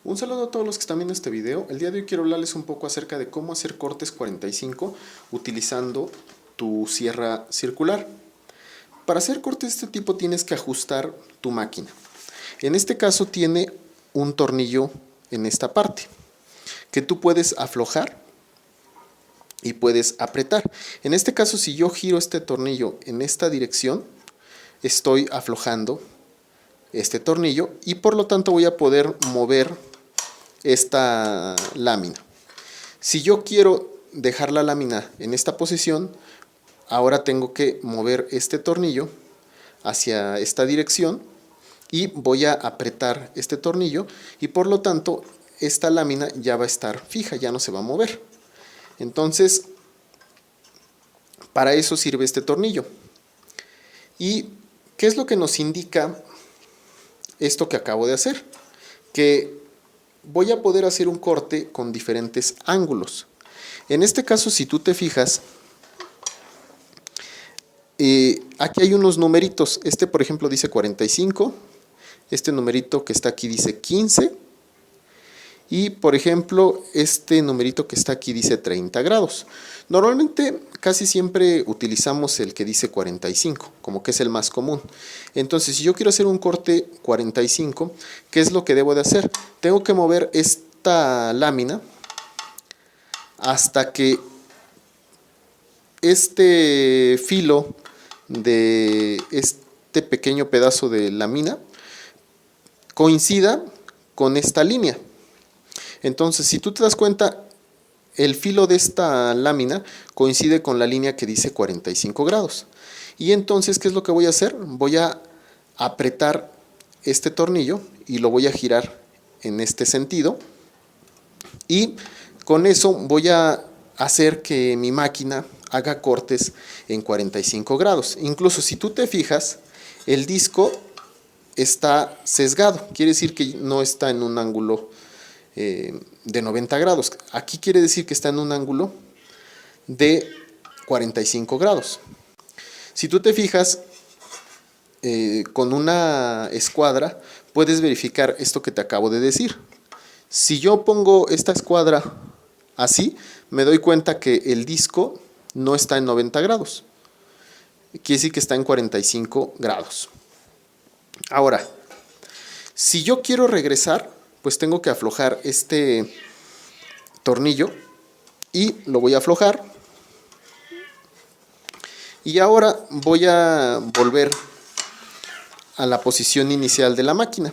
Un saludo a todos los que están viendo este video. El día de hoy quiero hablarles un poco acerca de cómo hacer cortes 45 utilizando tu sierra circular. Para hacer cortes de este tipo tienes que ajustar tu máquina. En este caso tiene un tornillo en esta parte que tú puedes aflojar y puedes apretar. En este caso, si yo giro este tornillo en esta dirección, estoy aflojando este tornillo y por lo tanto voy a poder mover esta lámina. Si yo quiero dejar la lámina en esta posición, ahora tengo que mover este tornillo hacia esta dirección y voy a apretar este tornillo y por lo tanto esta lámina ya va a estar fija, ya no se va a mover. Entonces, para eso sirve este tornillo. ¿Y qué es lo que nos indica esto que acabo de hacer? Que voy a poder hacer un corte con diferentes ángulos. En este caso, si tú te fijas, aquí hay unos numeritos. Este, por ejemplo, dice 45. Este numerito que está aquí dice 15. Y, por ejemplo, este numerito que está aquí dice 30 grados. Normalmente, casi siempre utilizamos el que dice 45, como que es el más común. Entonces, si yo quiero hacer un corte 45, ¿qué es lo que debo de hacer? Tengo que mover esta lámina hasta que este filo de este pequeño pedazo de lámina coincida con esta línea. Entonces, si tú te das cuenta, el filo de esta lámina coincide con la línea que dice 45 grados. Y entonces, ¿qué es lo que voy a hacer? Voy a apretar este tornillo y lo voy a girar en este sentido. Y con eso voy a hacer que mi máquina haga cortes en 45 grados. Incluso si tú te fijas, el disco está sesgado. Quiere decir que no está en un ángulo de 90 grados. Aquí quiere decir que está en un ángulo de 45 grados. Si tú te fijas, con una escuadra puedes verificar esto que te acabo de decir. Si yo pongo esta escuadra así, me doy cuenta que el disco no está en 90 grados. Quiere decir que está en 45 grados. Ahora, si yo quiero regresar, pues tengo que aflojar este tornillo y lo voy a aflojar. Y ahora voy a volver a la posición inicial de la máquina.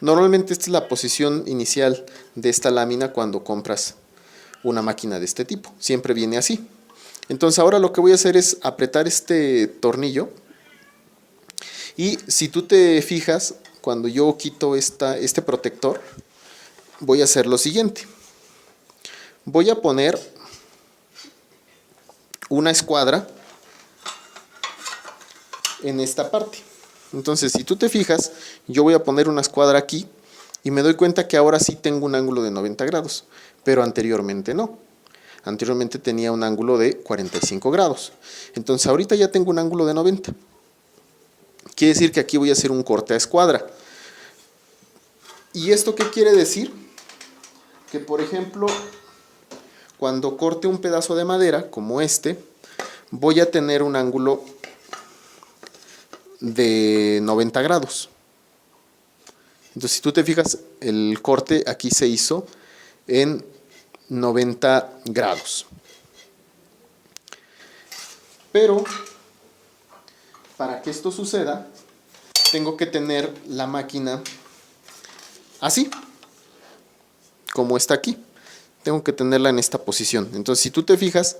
Normalmente esta es la posición inicial de esta lámina cuando compras una máquina de este tipo. Siempre viene así. Entonces ahora lo que voy a hacer es apretar este tornillo. Y si tú te fijas, cuando yo quito este protector, voy a hacer lo siguiente. Voy a poner una escuadra en esta parte. Entonces, si tú te fijas, yo voy a poner una escuadra aquí y me doy cuenta que ahora sí tengo un ángulo de 90 grados, pero anteriormente no. Anteriormente tenía un ángulo de 45 grados. Entonces, ahorita ya tengo un ángulo de 90. Quiere decir que aquí voy a hacer un corte a escuadra. ¿Y esto qué quiere decir? Que, por ejemplo, cuando corte un pedazo de madera, como este, voy a tener un ángulo de 90 grados. Entonces, si tú te fijas, el corte aquí se hizo en 90 grados. Pero, para que esto suceda, tengo que tener la máquina así, como está aquí. Tengo que tenerla en esta posición. Entonces, si tú te fijas,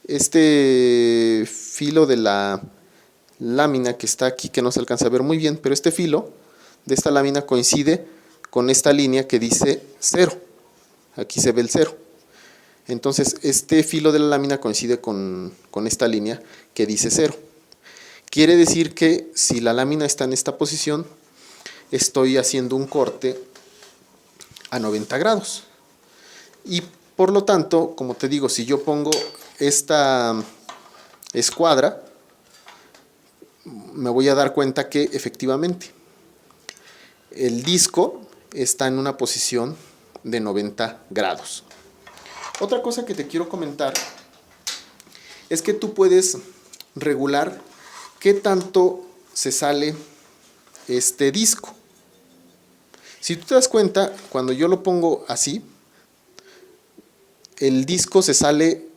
este filo de la lámina que está aquí, que no se alcanza a ver muy bien, pero este filo de esta lámina coincide con esta línea que dice 0. Aquí se ve el 0. Entonces, este filo de la lámina coincide con esta línea que dice 0. Quiere decir que si la lámina está en esta posición, estoy haciendo un corte a 90 grados. Y por lo tanto, como te digo, si yo pongo esta escuadra, me voy a dar cuenta que efectivamente el disco está en una posición de 90 grados. Otra cosa que te quiero comentar es que tú puedes regular qué tanto se sale este disco. Si tú te das cuenta, cuando yo lo pongo así, el disco se sale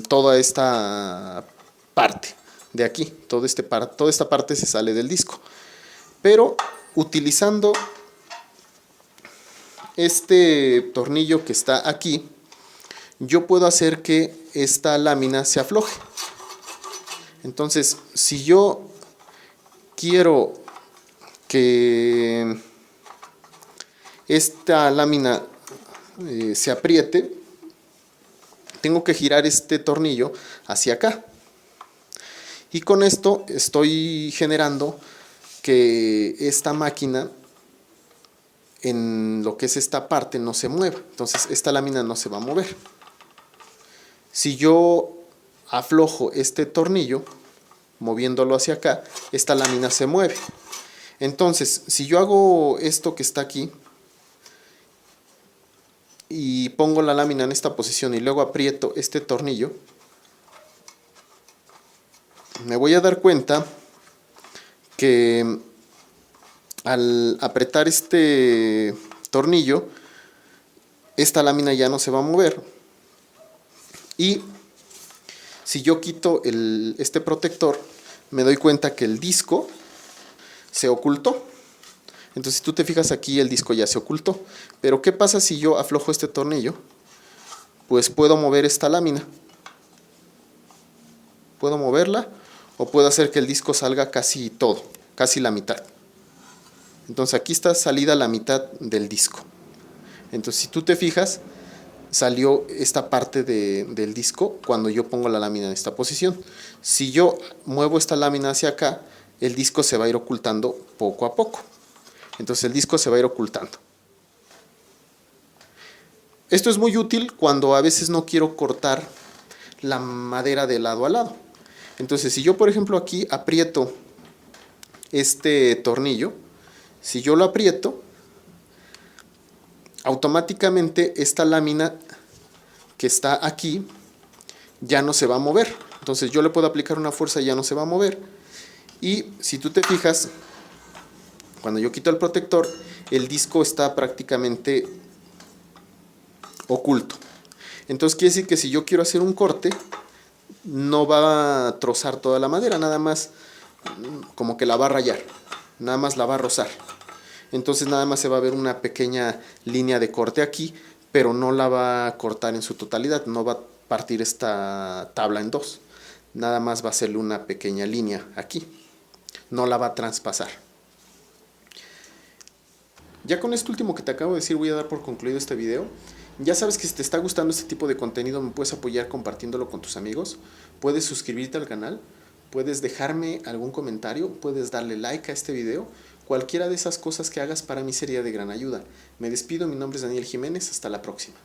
toda esta parte de aquí, toda esta parte se sale del disco. Pero utilizando este tornillo que está aquí, yo puedo hacer que esta lámina se afloje. Entonces, si yo quiero que esta lámina se apriete, tengo que girar este tornillo hacia acá. Y con esto estoy generando que esta máquina, en lo que es esta parte, no se mueva. Entonces esta lámina no se va a mover. Si yo aflojo este tornillo, moviéndolo hacia acá, esta lámina se mueve. Entonces, si yo hago esto que está aquí y pongo la lámina en esta posición y luego aprieto este tornillo, me voy a dar cuenta que al apretar este tornillo, esta lámina ya no se va a mover. Y si yo quito este protector, me doy cuenta que el disco se ocultó. Entonces, si tú te fijas aquí, el disco ya se ocultó. Pero ¿qué pasa si yo aflojo este tornillo? Pues puedo mover esta lámina. Puedo moverla o puedo hacer que el disco salga casi todo, casi la mitad. Entonces aquí está salida la mitad del disco. Entonces, si tú te fijas, salió esta parte del disco cuando yo pongo la lámina en esta posición. Si yo muevo esta lámina hacia acá, el disco se va a ir ocultando poco a poco. Entonces el disco se va a ir ocultando. Esto es muy útil cuando a veces no quiero cortar la madera de lado a lado. Entonces, si yo, por ejemplo, aquí aprieto este tornillo, si yo lo aprieto, automáticamente esta lámina que está aquí ya no se va a mover. Entonces yo le puedo aplicar una fuerza y ya no se va a mover. Y si tú te fijas, cuando yo quito el protector, el disco está prácticamente oculto. Entonces quiere decir que si yo quiero hacer un corte, no va a trozar toda la madera, nada más como que la va a rayar, nada más la va a rozar. Entonces nada más se va a ver una pequeña línea de corte aquí, pero no la va a cortar en su totalidad, no va a partir esta tabla en dos. Nada más va a hacerle una pequeña línea aquí, no la va a traspasar. Ya con esto último que te acabo de decir voy a dar por concluido este video. Ya sabes que si te está gustando este tipo de contenido me puedes apoyar compartiéndolo con tus amigos. Puedes suscribirte al canal, puedes dejarme algún comentario, puedes darle like a este video. Cualquiera de esas cosas que hagas para mí sería de gran ayuda. Me despido, mi nombre es Daniel Jiménez, hasta la próxima.